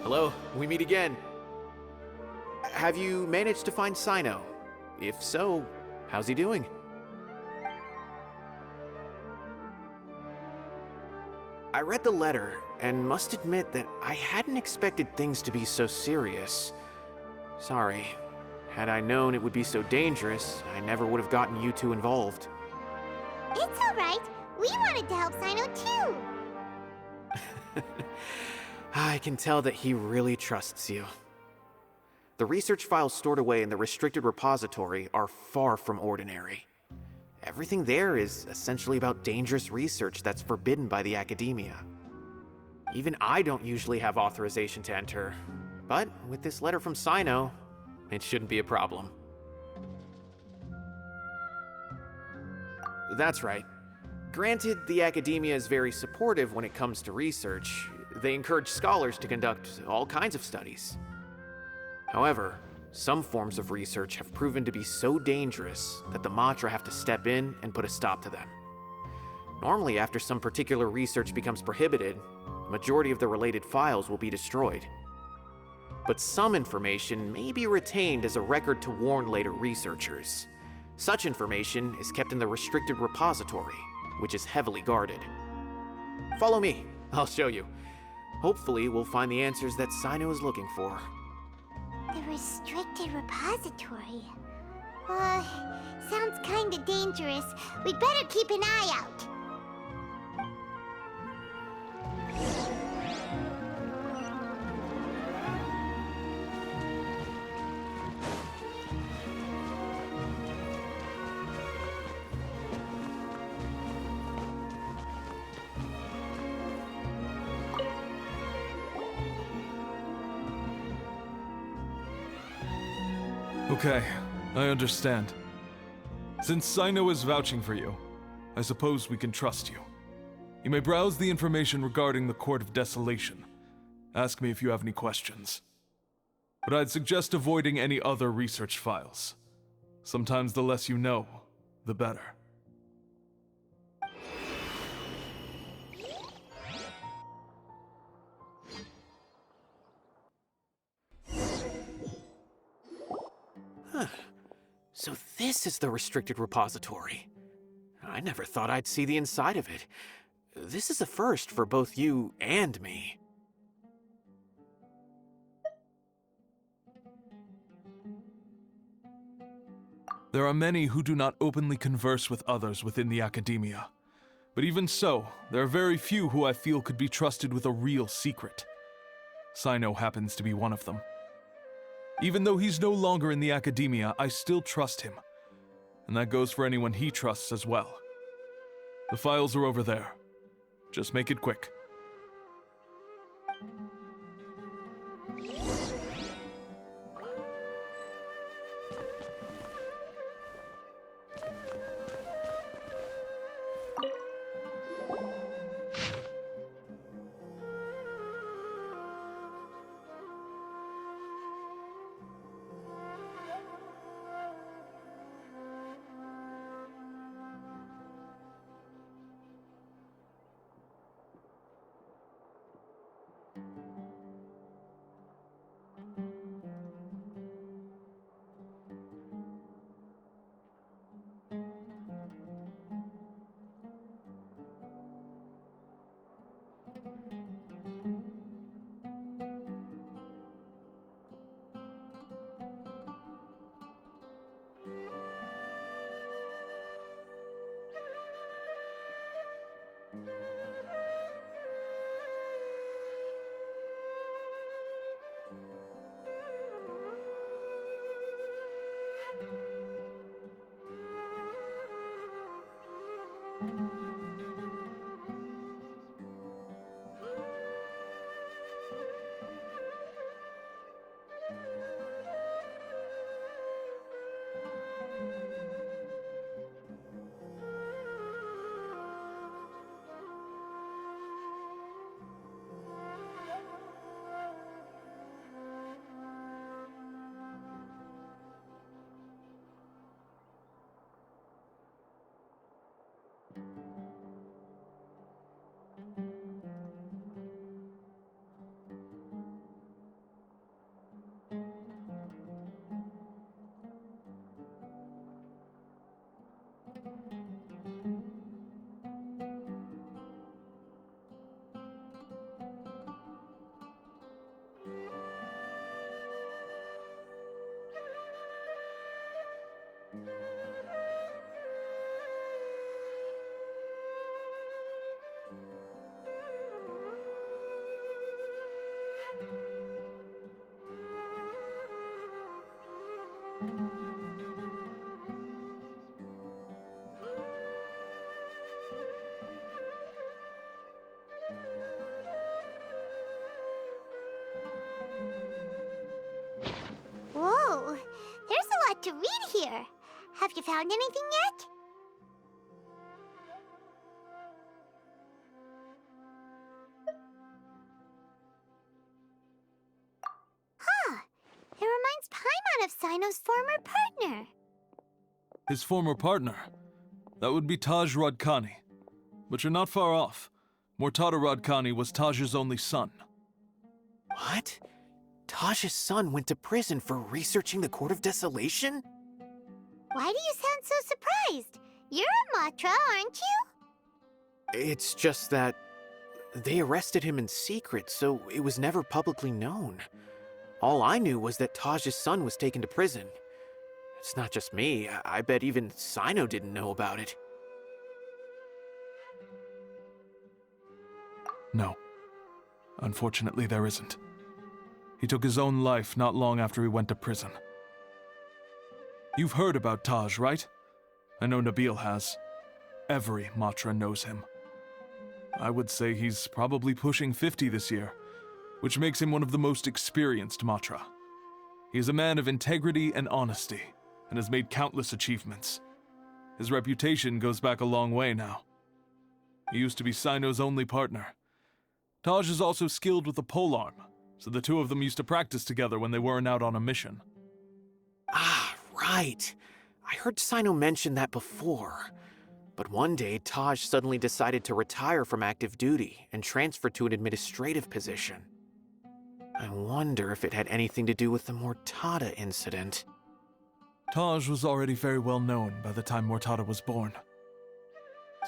Hello, we meet again. Have you managed to find Cyno? If so, how's he doing? I read the letter, and must admit that I hadn't expected things to be so serious. Sorry. Had I known it would be so dangerous, I never would have gotten you two involved. It's alright. We wanted to help Cyno too. I can tell that he really trusts you. The research files stored away in the restricted repository are far from ordinary. Everything there is essentially about dangerous research that's forbidden by the Akademiya. Even I don't usually have authorization to enter, but with this letter from Cyno, it shouldn't be a problem. That's right. Granted, the Akademiya is very supportive when it comes to research. They encourage scholars to conduct all kinds of studies. However, some forms of research have proven to be so dangerous that the matra have to step in and put a stop to them. Normally, after some particular research becomes prohibited, the majority of the related files will be destroyed. But some information may be retained as a record to warn later researchers. Such information is kept in the restricted repository, which is heavily guarded. Follow me, I'll show you. Hopefully, we'll find the answers that Cyno is looking for. The restricted repository. Sounds kinda dangerous. We'd better keep an eye out. Okay, I understand. Since Cyno is vouching for you, I suppose we can trust you. You may browse the information regarding the Court of Desolation. Ask me if you have any questions. But I'd suggest avoiding any other research files. Sometimes the less you know, the better. So this is the restricted repository. I never thought I'd see the inside of it. This is a first for both you and me. There are many who do not openly converse with others within the Akademiya. But even so, there are very few who I feel could be trusted with a real secret. Cyno happens to be one of them. Even though he's no longer in the Akademiya, I still trust him. And that goes for anyone he trusts as well. The files are over there. Just make it quick. Whoa, there's a lot to read here. Have you found anything yet? Huh, it reminds Paimon of Cyno's former partner. His former partner? That would be Taj Radkani. But you're not far off. Mortada Radkani was Taj's only son. What? Taj's son went to prison for researching the Court of Desolation? Why do you sound so surprised? You're a matra, aren't you? It's just that they arrested him in secret, so it was never publicly known. All I knew was that Taj's son was taken to prison. It's not just me. I bet even Cyno didn't know about it. No. Unfortunately, there isn't. He took his own life not long after he went to prison. You've heard about Taj, right? I know Nabil has. Every matra knows him. I would say he's probably pushing 50 this year, which makes him one of the most experienced matra. He is a man of integrity and honesty, and has made countless achievements. His reputation goes back a long way now. He used to be Cyno's only partner. Taj is also skilled with the polearm, so the two of them used to practice together when they weren't out on a mission. Ah, right. I heard Cyno mention that before. But one day, Taj suddenly decided to retire from active duty and transfer to an administrative position. I wonder if it had anything to do with the Mortada incident. Taj was already very well known by the time Mortada was born.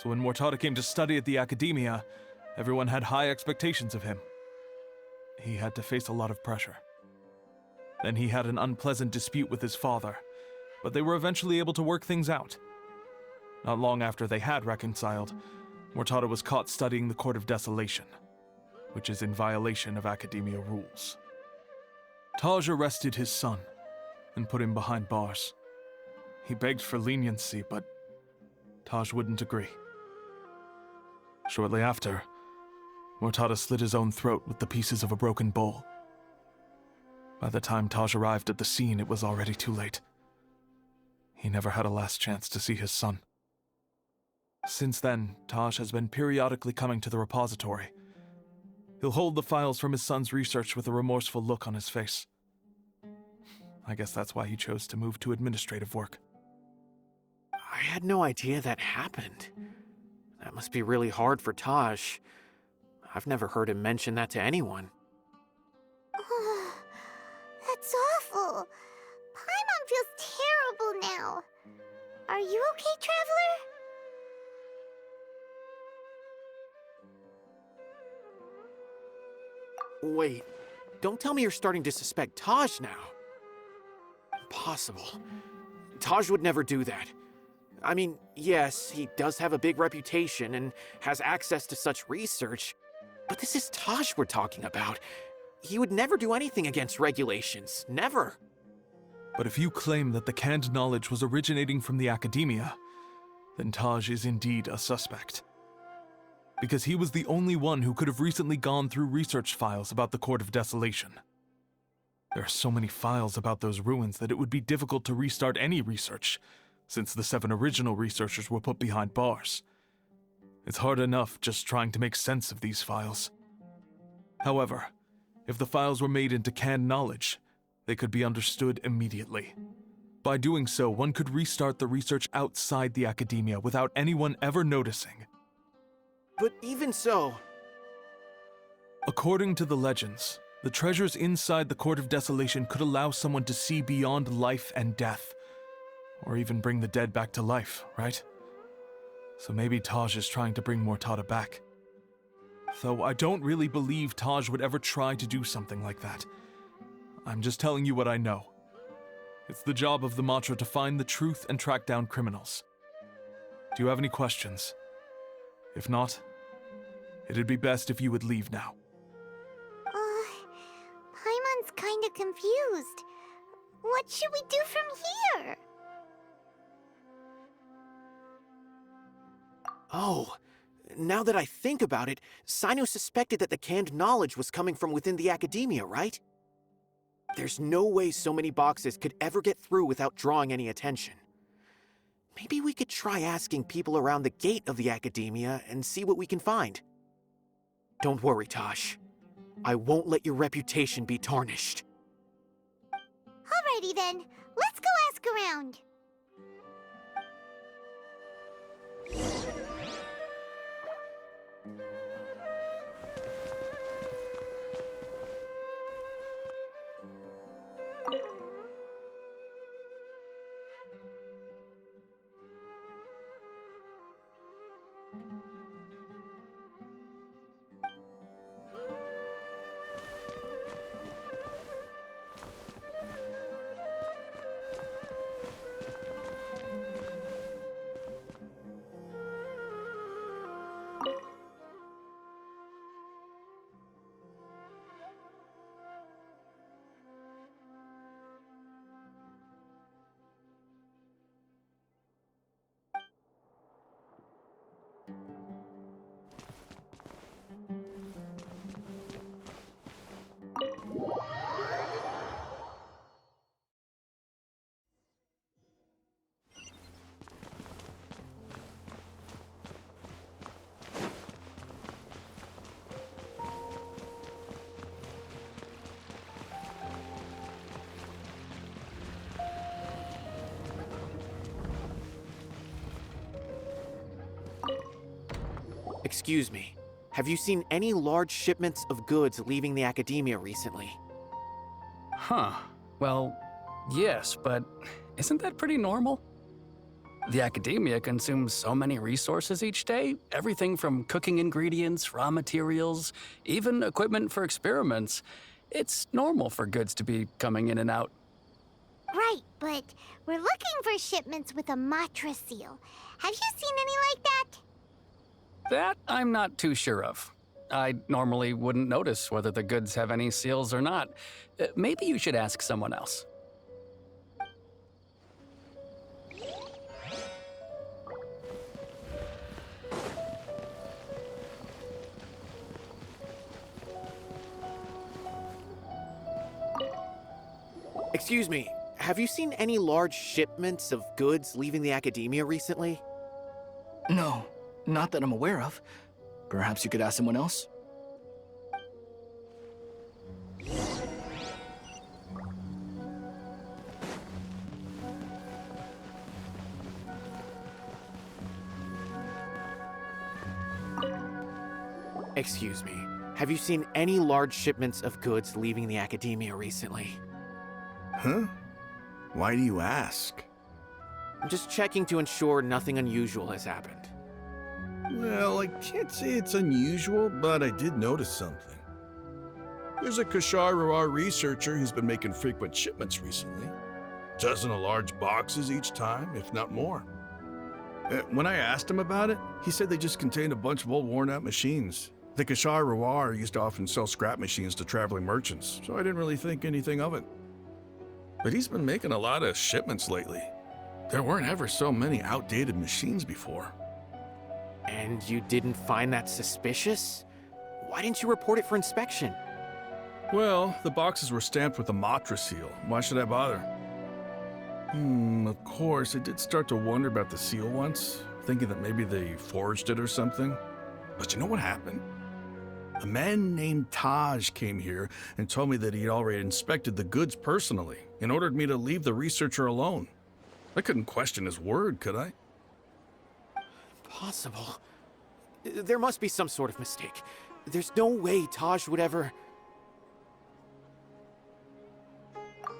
So when Mortada came to study at the Akademiya, everyone had high expectations of him. He had to face a lot of pressure. Then he had an unpleasant dispute with his father, but they were eventually able to work things out. Not long after they had reconciled, Mortada was caught studying the Court of Desolation, which is in violation of Akademiya rules. Taj arrested his son and put him behind bars. He begged for leniency, but Taj wouldn't agree. Shortly after, Mortada slit his own throat with the pieces of a broken bowl. By the time Taj arrived at the scene, it was already too late. He never had a last chance to see his son. Since then, Taj has been periodically coming to the repository. He'll hold the files from his son's research with a remorseful look on his face. I guess that's why he chose to move to administrative work. I had no idea that happened. That must be really hard for Taj. I've never heard him mention that to anyone. That's awful. Paimon feels terrible now. Are you okay, Traveler? Wait, don't tell me you're starting to suspect Taj now. Impossible. Taj would never do that. I mean, yes, he does have a big reputation and has access to such research, but this is Taj we're talking about. He would never do anything against regulations. Never. But if you claim that the canned knowledge was originating from the Akademiya, then Taj is indeed a suspect. Because he was the only one who could have recently gone through research files about the Court of Desolation. There are so many files about those ruins that it would be difficult to restart any research, since the 7 original researchers were put behind bars. It's hard enough just trying to make sense of these files. However, if the files were made into canned knowledge, they could be understood immediately. By doing so, one could restart the research outside the Akademiya without anyone ever noticing. But even so... According to the legends, the treasures inside the Court of Desolation could allow someone to see beyond life and death, or even bring the dead back to life, right? So maybe Taj is trying to bring Mortada back. Though I don't really believe Taj would ever try to do something like that. I'm just telling you what I know. It's the job of the matra to find the truth and track down criminals. Do you have any questions? If not, it'd be best if you would leave now. Everyone's kinda confused. What should we do from here? Oh, now that I think about it, Cyno suspected that the canned knowledge was coming from within the Akademiya, right? There's no way so many boxes could ever get through without drawing any attention. Maybe we could try asking people around the gate of the Akademiya and see what we can find. Don't worry, Tosh. I won't let your reputation be tarnished. Alrighty then, let's go ask around. Excuse me, have you seen any large shipments of goods leaving the Akademiya recently? Huh. Well, yes, but isn't that pretty normal? The Akademiya consumes so many resources each day, everything from cooking ingredients, raw materials, even equipment for experiments. It's normal for goods to be coming in and out. Right, but we're looking for shipments with a matra seal. Have you seen any like that? That I'm not too sure of. I normally wouldn't notice whether the goods have any seals or not. Maybe you should ask someone else. Excuse me, have you seen any large shipments of goods leaving the Akademiya recently? No, not that I'm aware of. Perhaps you could ask someone else? Excuse me, have you seen any large shipments of goods leaving the Akademiya recently? Huh? Why do you ask? I'm just checking to ensure nothing unusual has happened. Well, I can't say it's unusual, but I did notice something. There's a Kashar researcher who's been making frequent shipments recently. Dozen of large boxes each time, if not more. When I asked him about it, he said they just contained a bunch of old worn-out machines. The Kashar used to often sell scrap machines to traveling merchants, so I didn't really think anything of it. But he's been making a lot of shipments lately. There weren't ever so many outdated machines before. And you didn't find that suspicious? Why didn't you report it for inspection? Well, the boxes were stamped with a matra seal. Why should I bother? Of course, I did start to wonder about the seal once, thinking that maybe they forged it or something. But you know what happened? A man named Taj came here and told me that he'd already inspected the goods personally and ordered me to leave the researcher alone. I couldn't question his word, could I? Possible. There must be some sort of mistake. There's no way Taj would ever...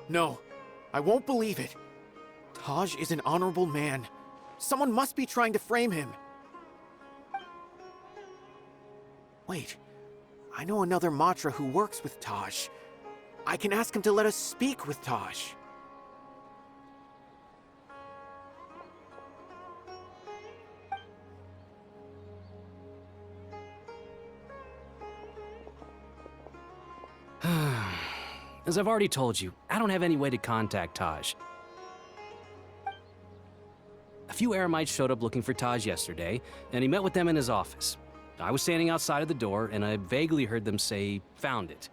No, I won't believe it. Taj is an honorable man. Someone must be trying to frame him. Wait, I know another matra who works with Taj. I can ask him to let us speak with Taj. as I've already told you, I don't have any way to contact Taj. A few Eremites showed up looking for Taj yesterday, and he met with them in his office. I was standing outside of the door, and I vaguely heard them say, "Found it."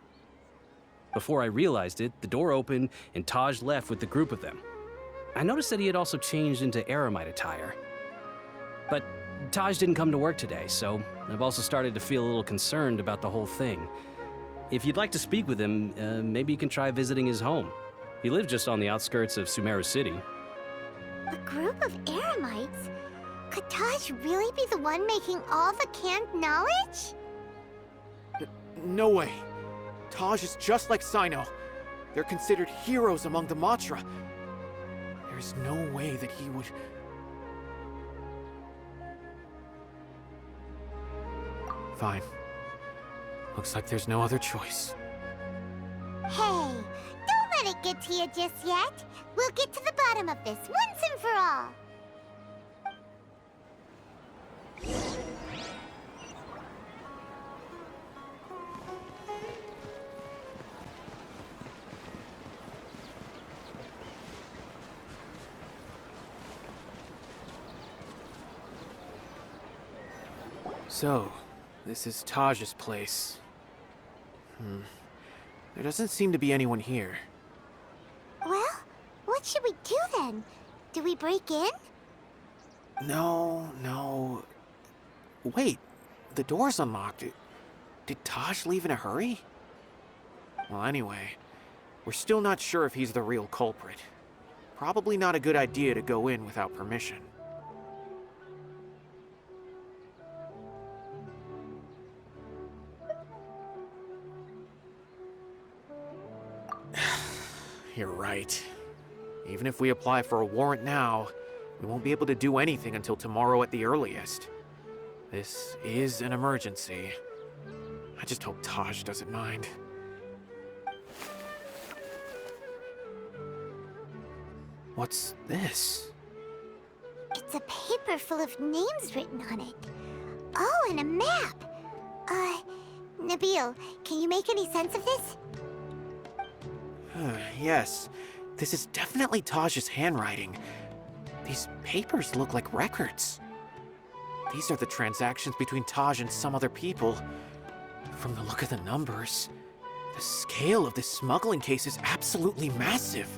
Before I realized it, the door opened, and Taj left with the group of them. I noticed that he had also changed into Eremite attire. But Taj didn't come to work today, so I've also started to feel a little concerned about the whole thing. If you'd like to speak with him, maybe you can try visiting his home. He lives just on the outskirts of Sumeru City. A group of Eremites? Could Taj really be the one making all the canned knowledge? No way. Taj is just like Cyno. They're considered heroes among the matra. There's no way that he would... Fine. Looks like there's no other choice. Hey, don't let it get to you just yet. We'll get to the bottom of this once and for all. So, this is Taj's place. There doesn't seem to be anyone here. Well, what should we do then? Do we break in? No. Wait, the door's unlocked. Did Taj leave in a hurry? Well, anyway, we're still not sure if he's the real culprit. Probably not a good idea to go in without permission. You're right. Even if we apply for a warrant now, we won't be able to do anything until tomorrow at the earliest. This is an emergency. I just hope Taj doesn't mind. What's this? It's a paper full of names written on it. Oh, and a map. Nabil, can you make any sense of this? Yes, this is definitely Taj's handwriting. These papers look like records. These are the transactions between Taj and some other people. From the look of the numbers, the scale of this smuggling case is absolutely massive.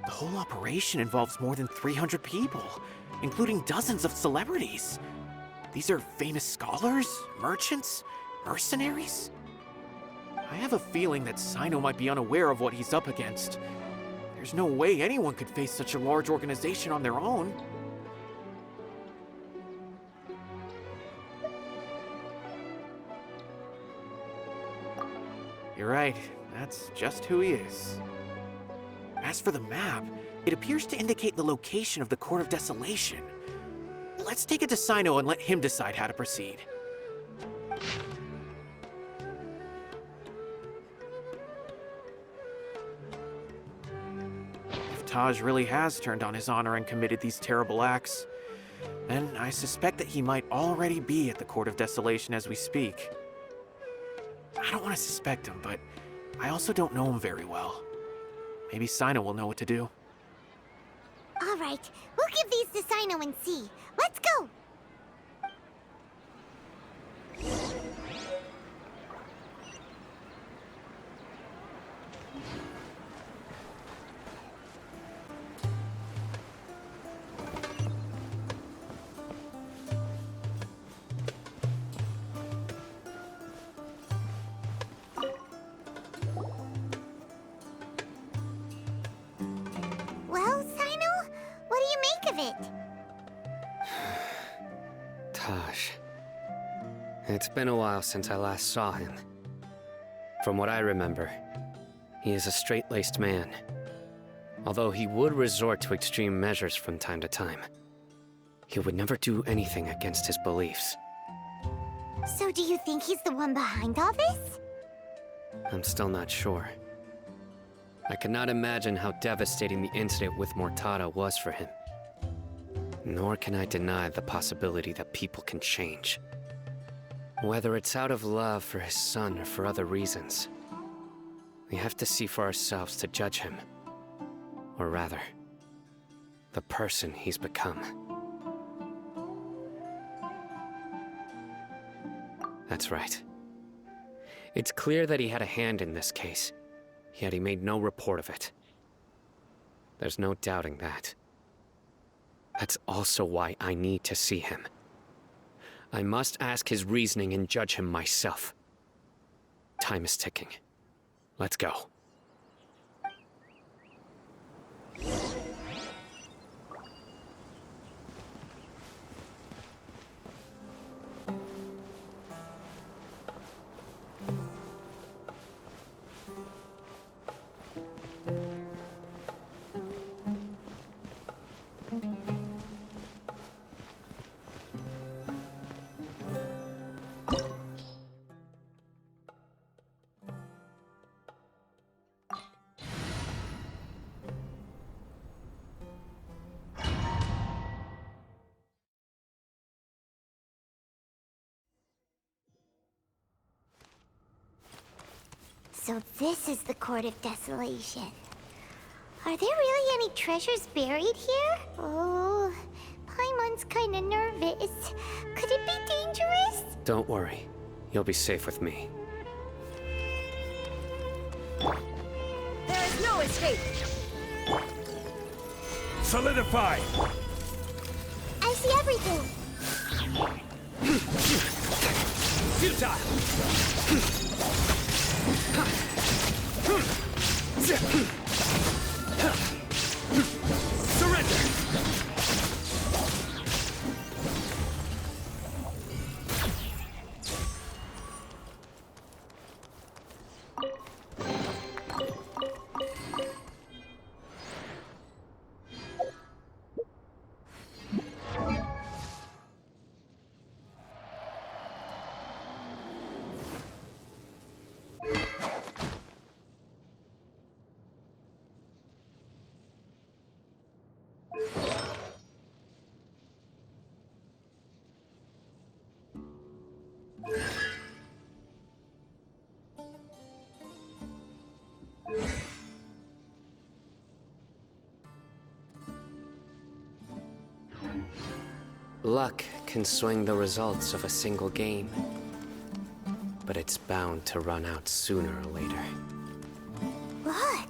The whole operation involves more than 300 people, including dozens of celebrities. These are famous scholars, merchants, mercenaries. I have a feeling that Cyno might be unaware of what he's up against. There's no way anyone could face such a large organization on their own. You're right, that's just who he is. As for the map, it appears to indicate the location of the Court of Desolation. Let's take it to Cyno and let him decide how to proceed. If Taj really has turned on his honor and committed these terrible acts, then I suspect that he might already be at the Court of Desolation as we speak. I don't want to suspect him, but I also don't know him very well. Maybe Cyno will know what to do. All right, we'll give these to Cyno and see. Let's go! Well, Cyno, what do you make of it? Taj. It's been a while since I last saw him. From what I remember, he is a straight-laced man. Although he would resort to extreme measures from time to time, he would never do anything against his beliefs. So do you think he's the one behind all this? I'm still not sure. I cannot imagine how devastating the incident with Mortada was for him. Nor can I deny the possibility that people can change. Whether it's out of love for his son or for other reasons. We have to see for ourselves to judge him. Or rather, the person he's become. That's right. It's clear that he had a hand in this case, yet he made no report of it. There's no doubting that. That's also why I need to see him. I must ask his reasoning and judge him myself. Time is ticking. Let's go. So this is the Court of Desolation. Are there really any treasures buried here? Oh, Paimon's kinda nervous. Could it be dangerous? Don't worry. You'll be safe with me. There is no escape! Solidify! I see everything. Futile! Surrender! Luck can swing the results of a single game, but it's bound to run out sooner or later. Look!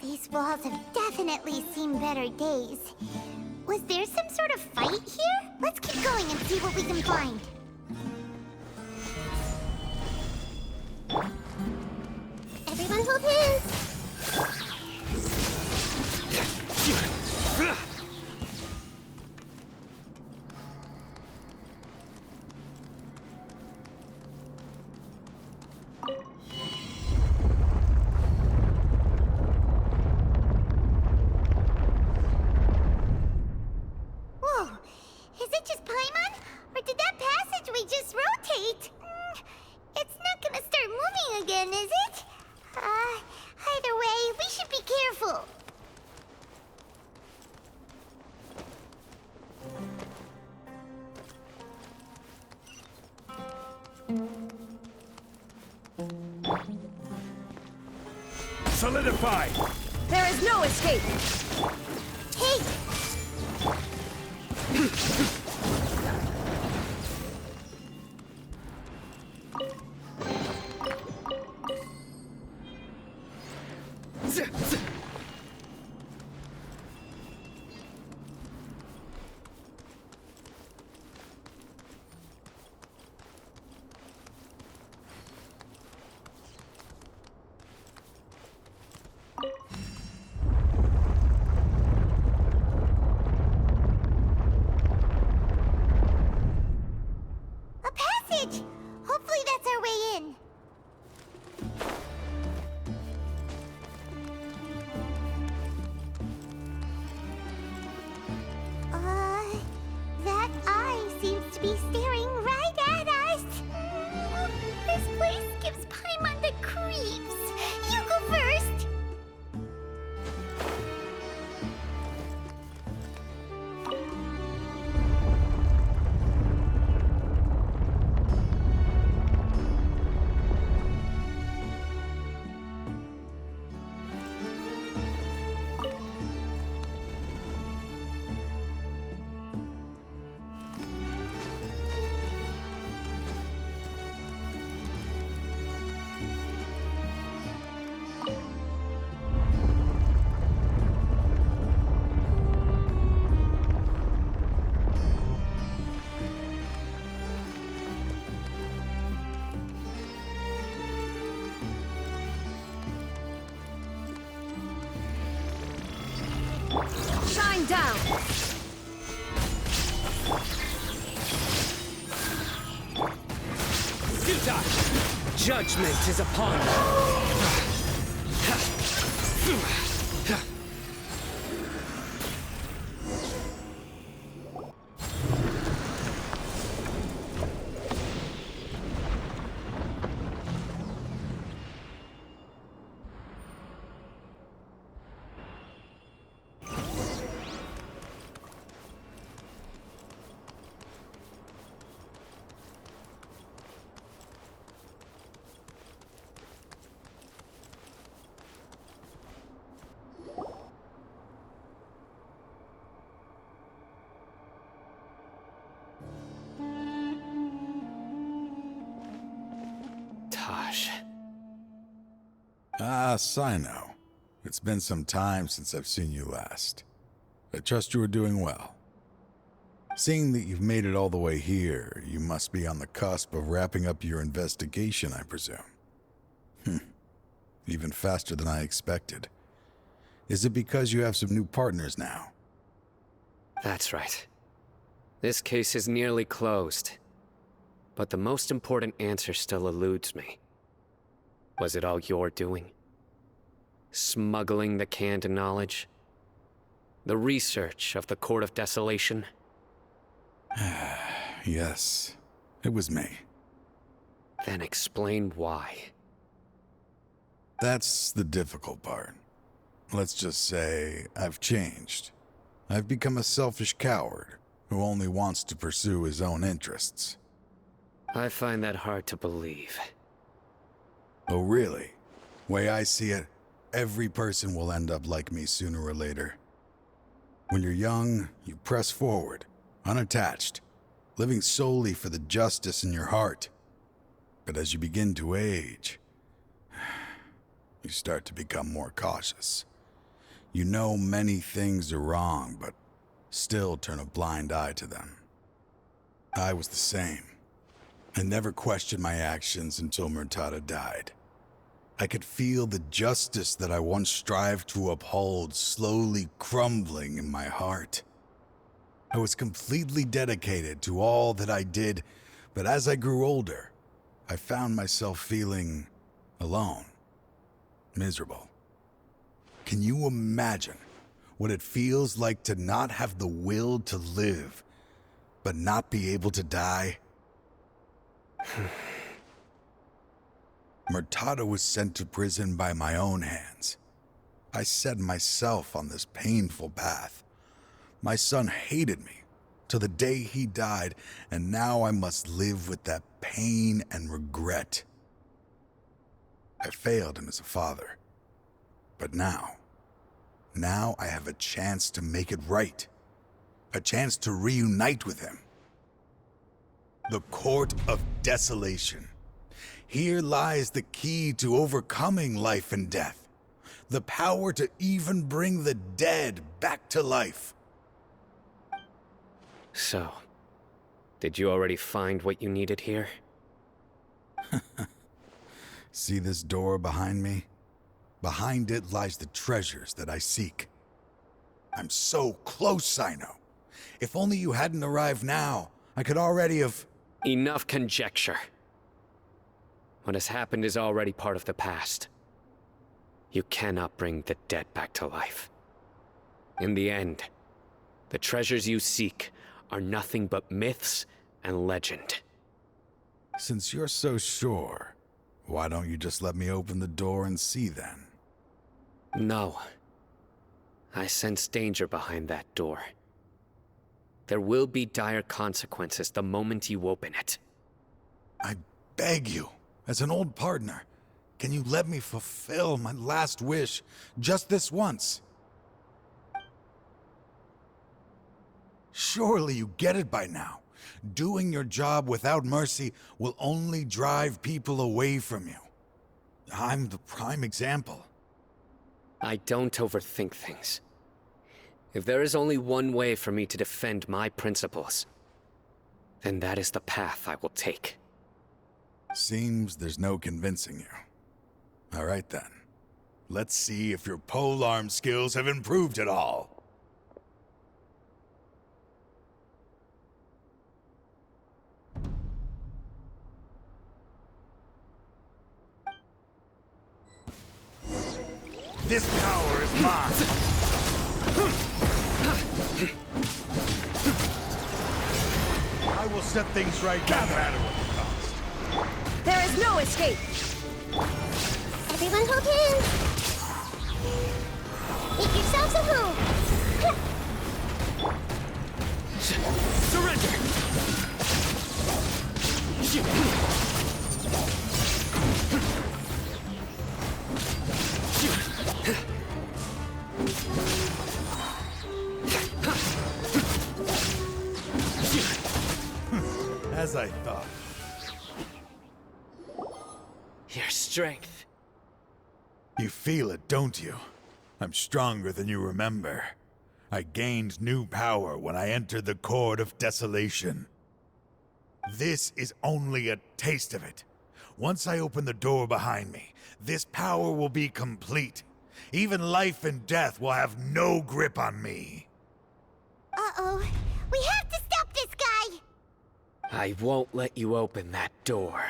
These walls have definitely seen better days. Was there some sort of fight here? Let's keep going and see what we can find. Everyone hold hands! Whoa! Is it just Paimon? Or did that passageway just rotate? It's not gonna start moving again, is it? Either way, we should be careful. Solidify! There is no escape! Hey! A passage! Hopefully that's our way in. Going down. Judgment is upon you. Ah, Cyno. It's been some time since I've seen you last. I trust you are doing well. Seeing that you've made it all the way here, you must be on the cusp of wrapping up your investigation, I presume. Even faster than I expected. Is it because you have some new partners now? That's right. This case is nearly closed. But the most important answer still eludes me. Was it all your doing? Smuggling the canned knowledge? The research of the Court of Desolation? Yes, it was me. Then explain why. That's the difficult part. Let's just say I've changed. I've become a selfish coward who only wants to pursue his own interests. I find that hard to believe. Oh, really? Way I see it, every person will end up like me sooner or later. When you're young, you press forward, unattached, living solely for the justice in your heart. But as you begin to age, you start to become more cautious. You know many things are wrong, but still turn a blind eye to them. I was the same. I never questioned my actions until Murtada died. I could feel the justice that I once strived to uphold slowly crumbling in my heart. I was completely dedicated to all that I did, but as I grew older, I found myself feeling alone, miserable. Can you imagine what it feels like to not have the will to live, but not be able to die? Murtada was sent to prison by my own hands. I set myself on this painful path. My son hated me till the day he died, and now I must live with that pain and regret. I failed him as a father. But now I have a chance to make it right. A chance to reunite with him. The Court of Desolation. Here lies the key to overcoming life and death. The power to even bring the dead back to life. So, did you already find what you needed here? See this door behind me? Behind it lies the treasures that I seek. I'm so close, Cyno. If only you hadn't arrived now, I could already have... Enough conjecture. What has happened is already part of the past. You cannot bring the dead back to life. In the end, the treasures you seek are nothing but myths and legend. Since you're so sure, why don't you just let me open the door and see then? No. I sense danger behind that door. There will be dire consequences the moment you open it. I beg you, as an old partner, can you let me fulfill my last wish just this once? Surely you get it by now. Doing your job without mercy will only drive people away from you. I'm the prime example. I don't overthink things. If there is only one way for me to defend my principles, then that is the path I will take. Seems there's no convincing you. All right then. Let's see if your polearm skills have improved at all. This power is mine! I will set things right no matter what the cost. There is no escape! Everyone hold hands! Make yourselves a move! Surrender! As I thought. Your strength. You feel it, don't you? I'm stronger than you remember. I gained new power when I entered the Court of Desolation. This is only a taste of it. Once I open the door behind me, this power will be complete. Even life and death will have no grip on me. Uh-oh. We have to stop this guy! I won't let you open that door.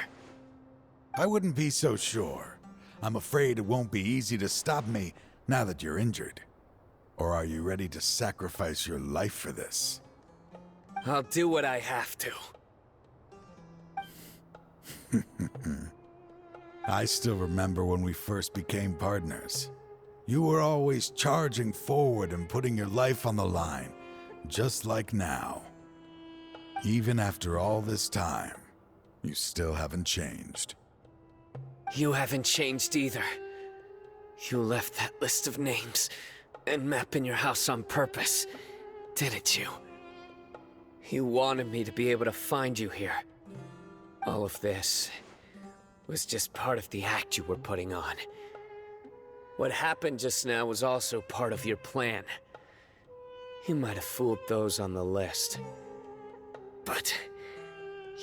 I wouldn't be so sure. I'm afraid it won't be easy to stop me now that you're injured. Or are you ready to sacrifice your life for this? I'll do what I have to. I still remember when we first became partners. You were always charging forward and putting your life on the line, just like now. Even after all this time, you still haven't changed. You haven't changed either. You left that list of names and map in your house on purpose, didn't you? You wanted me to be able to find you here. All of this was just part of the act you were putting on. What happened just now was also part of your plan. You might have fooled those on the list, but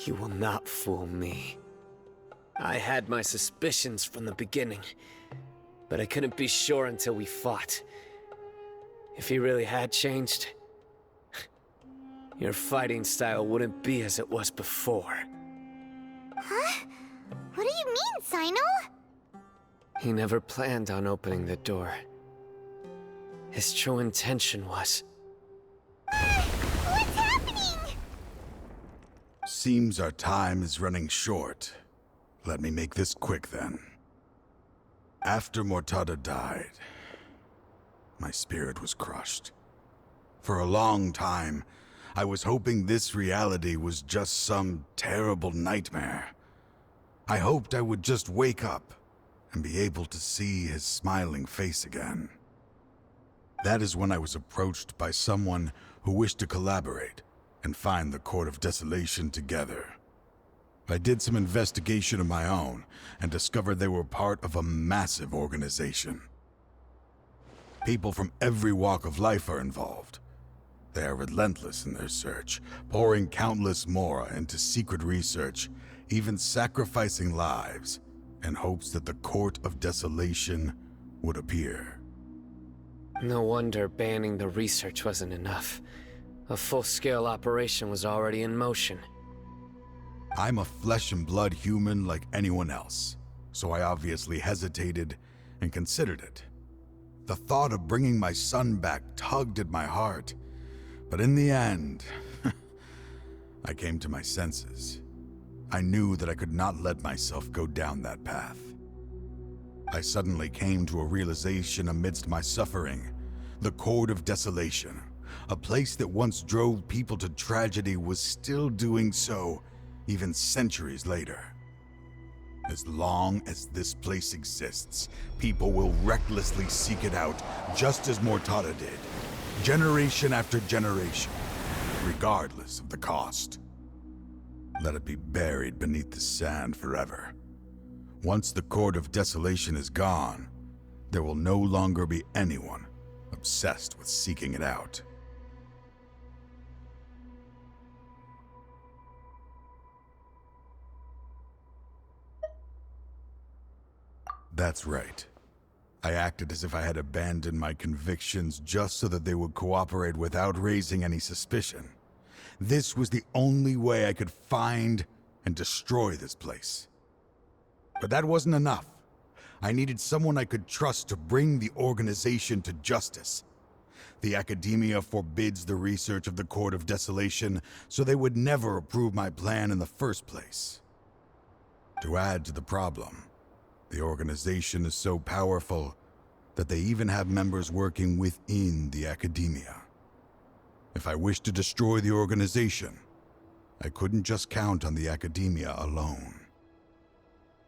you will not fool me. I had my suspicions from the beginning, but I couldn't be sure until we fought. If he really had changed, your fighting style wouldn't be as it was before. Huh? What do you mean, Cyno? He never planned on opening the door. His true intention was... What's happening? Seems our time is running short. Let me make this quick then. After Mortada died, my spirit was crushed. For a long time, I was hoping this reality was just some terrible nightmare. I hoped I would just wake up and be able to see his smiling face again. That is when I was approached by someone who wished to collaborate and find the Court of Desolation together. I did some investigation of my own and discovered they were part of a massive organization. People from every walk of life are involved. They are relentless in their search, pouring countless mora into secret research, even sacrificing lives in hopes that the Court of Desolation would appear. No wonder banning the research wasn't enough. A full-scale operation was already in motion. I'm a flesh and blood human like anyone else, so I obviously hesitated and considered it. The thought of bringing my son back tugged at my heart, but in the end, I came to my senses. I knew that I could not let myself go down that path. I suddenly came to a realization amidst my suffering. The Court of Desolation, a place that once drove people to tragedy, was still doing so even centuries later. As long as this place exists, people will recklessly seek it out, just as Mortada did, generation after generation, regardless of the cost. Let it be buried beneath the sand forever. Once the Court of Desolation is gone, there will no longer be anyone obsessed with seeking it out. That's right. I acted as if I had abandoned my convictions just so that they would cooperate without raising any suspicion. This was the only way I could find and destroy this place. But that wasn't enough. I needed someone I could trust to bring the organization to justice. The Akademiya forbids the research of the Court of Desolation, so they would never approve my plan in the first place. To add to the problem, the organization is so powerful that they even have members working within the Akademiya. If I wished to destroy the organization, I couldn't just count on the Akademiya alone.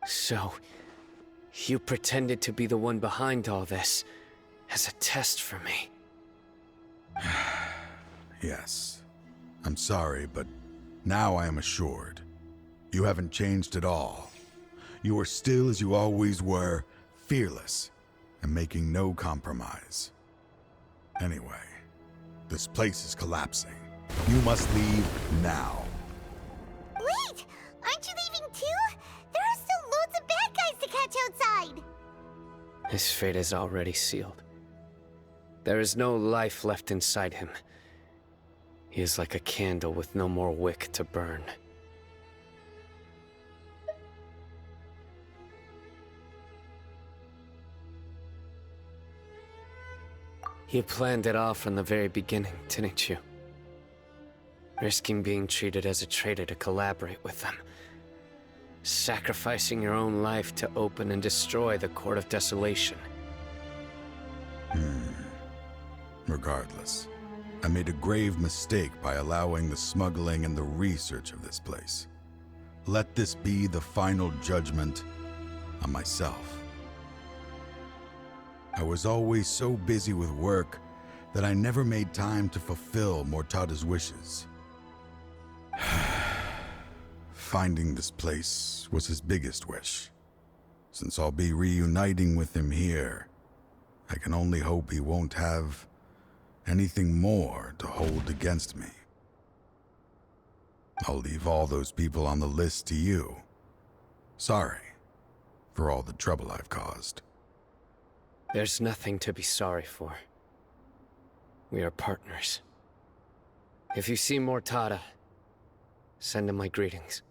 So, you pretended to be the one behind all this as a test for me. Yes. I'm sorry, but now I am assured. You haven't changed at all. You are still as you always were, fearless, and making no compromise. Anyway, this place is collapsing. You must leave now. Wait! Aren't you leaving too? There are still loads of bad guys to catch outside! His fate is already sealed. There is no life left inside him. He is like a candle with no more wick to burn. You planned it all from the very beginning, didn't you? Risking being treated as a traitor to collaborate with them. Sacrificing your own life to open and destroy the Court of Desolation. Regardless, I made a grave mistake by allowing the smuggling and the research of this place. Let this be the final judgment on myself. I was always so busy with work that I never made time to fulfill Mortada's wishes. Finding this place was his biggest wish. Since I'll be reuniting with him here, I can only hope he won't have anything more to hold against me. I'll leave all those people on the list to you. Sorry for all the trouble I've caused. There's nothing to be sorry for. We are partners. If you see Mortada, send him my greetings.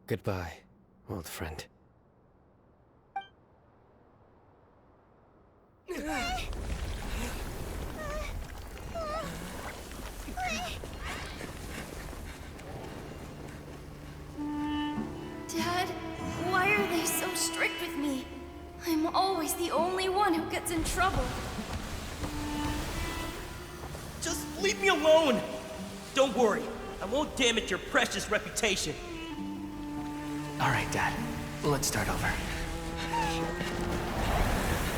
Goodbye, old friend. Dad, why are they so strict with me? I'm always the only one who gets in trouble. Just leave me alone! Don't worry, I won't damage your precious reputation. All right, Dad. Let's start over.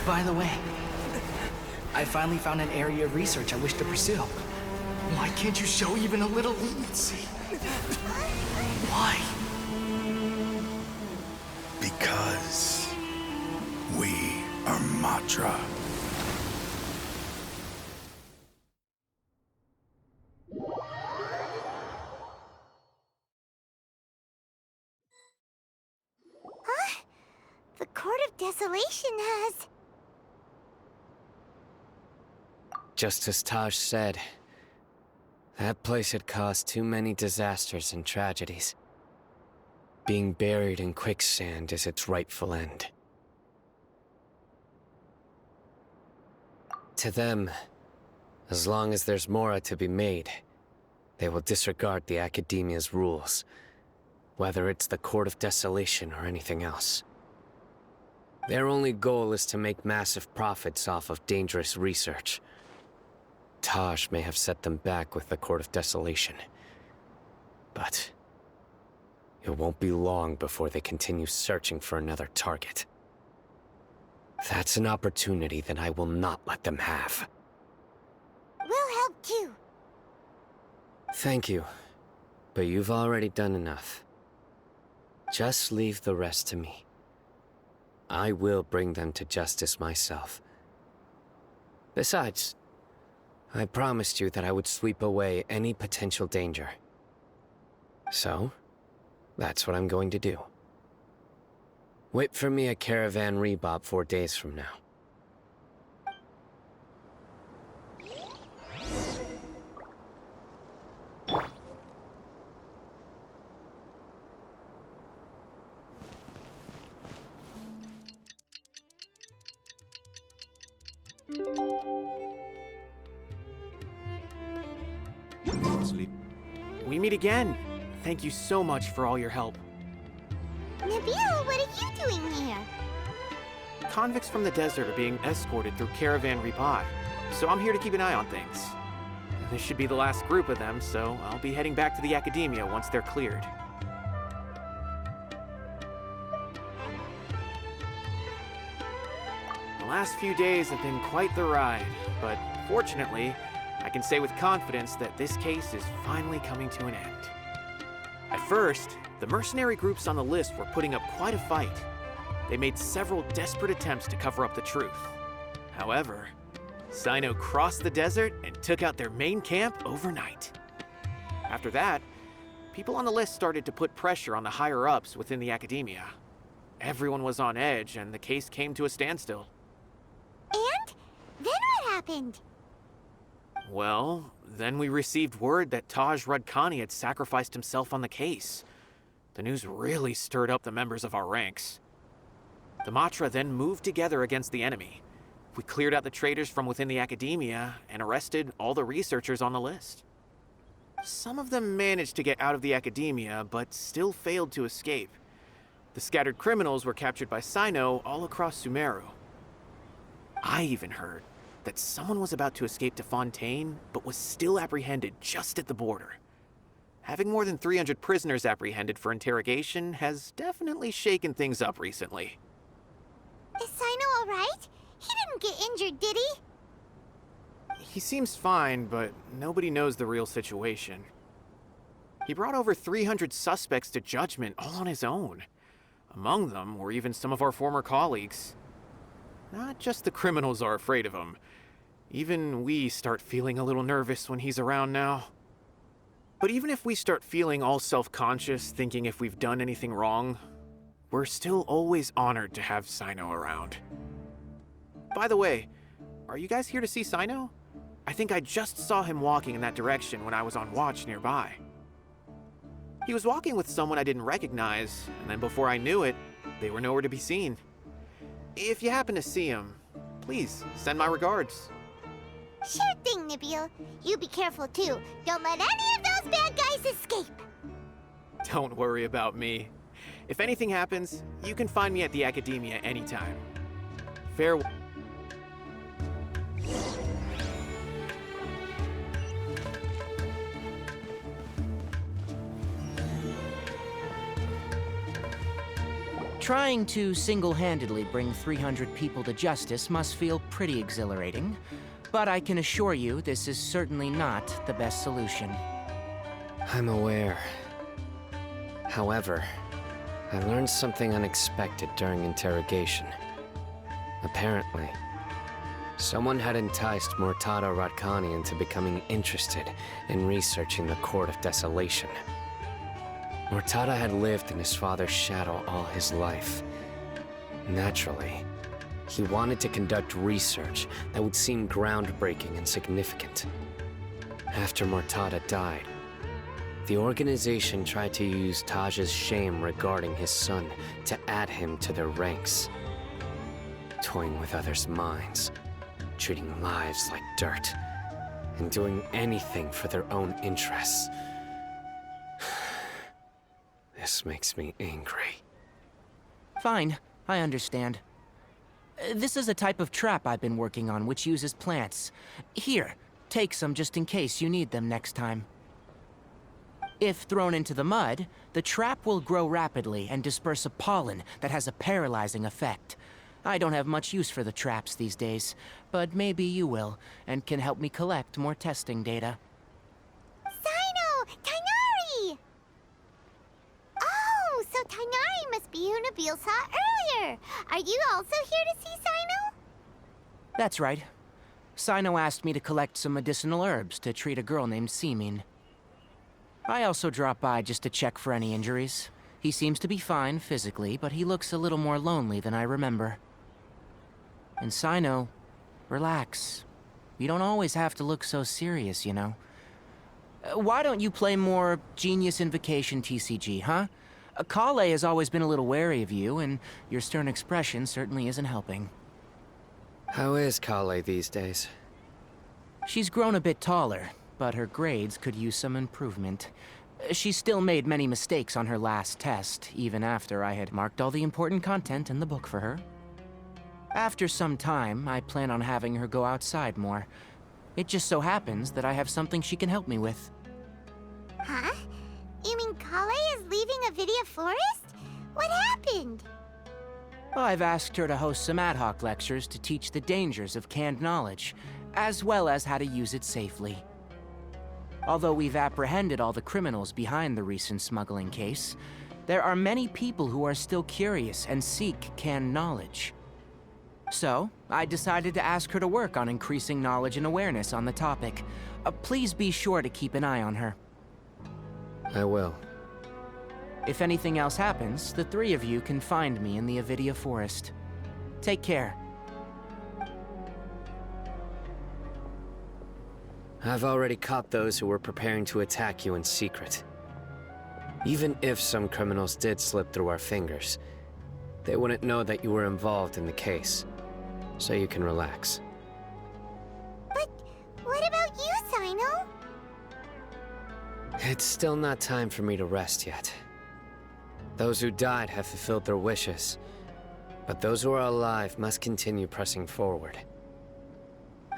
By the way, I finally found an area of research I wish to pursue. Why can't you show even a little leniency? Why? Because we are Matra. Huh? The Court of Desolation has... Just as Taj said, that place had caused too many disasters and tragedies. Being buried in quicksand is its rightful end. To them, as long as there's more to be made, they will disregard the Akademiya's rules, whether it's the Court of Desolation or anything else. Their only goal is to make massive profits off of dangerous research. Taj may have set them back with the Court of Desolation, but it won't be long before they continue searching for another target. That's an opportunity that I will not let them have. We'll help too. Thank you, but you've already done enough. Just leave the rest to me. I will bring them to justice myself. Besides, I promised you that I would sweep away any potential danger. So, that's what I'm going to do. Wait for me at Caravan Rebob 4 days from now. We meet again. Thank you so much for all your help. Nabil, what are you doing here? Convicts from the desert are being escorted through Caravan Repot, so I'm here to keep an eye on things. This should be the last group of them, so I'll be heading back to the Akademiya once they're cleared. The last few days have been quite the ride, but fortunately, I can say with confidence that this case is finally coming to an end. At first, the mercenary groups on the list were putting up quite a fight. They made several desperate attempts to cover up the truth. However, Cyno crossed the desert and took out their main camp overnight. After that, people on the list started to put pressure on the higher-ups within the Akademiya. Everyone was on edge, and the case came to a standstill. And? Then what happened? Well, then we received word that Taj Rudkani had sacrificed himself on the case. The news really stirred up the members of our ranks. The matra then moved together against the enemy. We cleared out the traitors from within the Akademiya and arrested all the researchers on the list. Some of them managed to get out of the Akademiya, but still failed to escape. The scattered criminals were captured by Cyno all across Sumeru. I even heard that someone was about to escape to Fontaine, but was still apprehended just at the border. Having more than 300 prisoners apprehended for interrogation has definitely shaken things up recently. Is Cyno alright? He didn't get injured, did he? He seems fine, but nobody knows the real situation. He brought over 300 suspects to judgment all on his own. Among them were even some of our former colleagues. Not just the criminals are afraid of him. Even we start feeling a little nervous when he's around now. But even if we start feeling all self-conscious, thinking if we've done anything wrong, we're still always honored to have Cyno around. By the way, are you guys here to see Cyno? I think I just saw him walking in that direction when I was on watch nearby. He was walking with someone I didn't recognize, and then before I knew it, they were nowhere to be seen. If you happen to see him, please send my regards. Sure thing, Nabil. You be careful too. Don't let any of those bad guys escape. Don't worry about me. If anything happens, you can find me at the Akademiya anytime. Farewell. Trying to single-handedly bring 300 people to justice must feel pretty exhilarating, but I can assure you this is certainly not the best solution. I'm aware. However, I learned something unexpected during interrogation. Apparently, someone had enticed Murtada Radkani into becoming interested in researching the Court of Desolation. Murtada had lived in his father's shadow all his life. Naturally, he wanted to conduct research that would seem groundbreaking and significant. After Murtada died, the organization tried to use Taj's shame regarding his son to add him to their ranks. Toying with others' minds, treating lives like dirt, and doing anything for their own interests. This makes me angry. Fine, I understand. This is a type of trap I've been working on which uses plants. Here, take some just in case you need them next time. If thrown into the mud, the trap will grow rapidly and disperse a pollen that has a paralyzing effect. I don't have much use for the traps these days, but maybe you will, and can help me collect more testing data. Cyno! Tighnari! Oh, so Tighnari must be who Nabil saw earlier. Are you also here to see Cyno? That's right. Cyno asked me to collect some medicinal herbs to treat a girl named Semin. I also dropped by just to check for any injuries. He seems to be fine physically, but he looks a little more lonely than I remember. And Cyno, relax. You don't always have to look so serious, you know. Why don't you play more Genius Invocation TCG, huh? Kale has always been a little wary of you, and your stern expression certainly isn't helping. How is Kale these days? She's grown a bit taller, but her grades could use some improvement. She still made many mistakes on her last test, even after I had marked all the important content in the book for her. After some time, I plan on having her go outside more. It just so happens that I have something she can help me with. Huh? You mean Kale is leaving Avidya Forest? What happened? I've asked her to host some ad hoc lectures to teach the dangers of canned knowledge, as well as how to use it safely. Although we've apprehended all the criminals behind the recent smuggling case, there are many people who are still curious and seek canned knowledge. So, I decided to ask her to work on increasing knowledge and awareness on the topic. Please be sure to keep an eye on her. I will. If anything else happens, the three of you can find me in the Avidya Forest. Take care. I've already caught those who were preparing to attack you in secret. Even if some criminals did slip through our fingers, they wouldn't know that you were involved in the case. So you can relax. But what about you, Cyno? It's still not time for me to rest yet. Those who died have fulfilled their wishes, but those who are alive must continue pressing forward.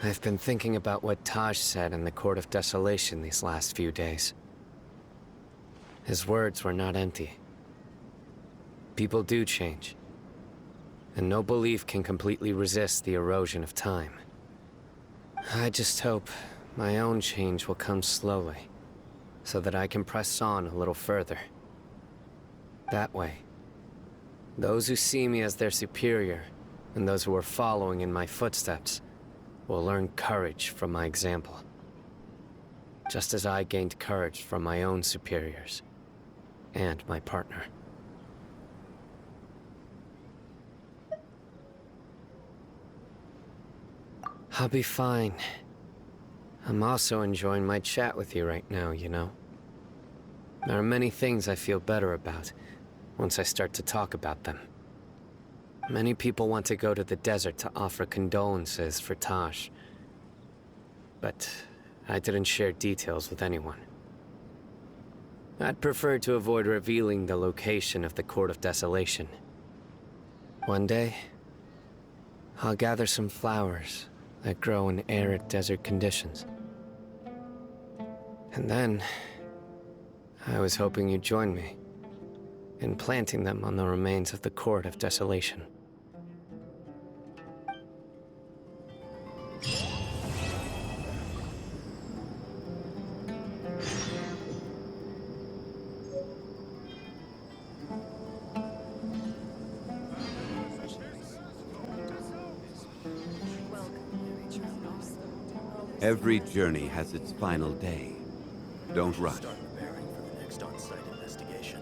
I've been thinking about what Taj said in the Court of Desolation these last few days. His words were not empty. People do change, and no belief can completely resist the erosion of time. I just hope my own change will come slowly, so that I can press on a little further. That way, those who see me as their superior, and those who are following in my footsteps, will learn courage from my example. Just as I gained courage from my own superiors, and my partner. I'll be fine. I'm also enjoying my chat with you right now, you know? There are many things I feel better about once I start to talk about them. Many people want to go to the desert to offer condolences for Taj. But I didn't share details with anyone. I'd prefer to avoid revealing the location of the Court of Desolation. One day, I'll gather some flowers that grow in arid desert conditions. And then, I was hoping you'd join me in planting them on the remains of the Court of Desolation. Every journey has its final day. Don't rush. Start preparing for the next on-site investigation.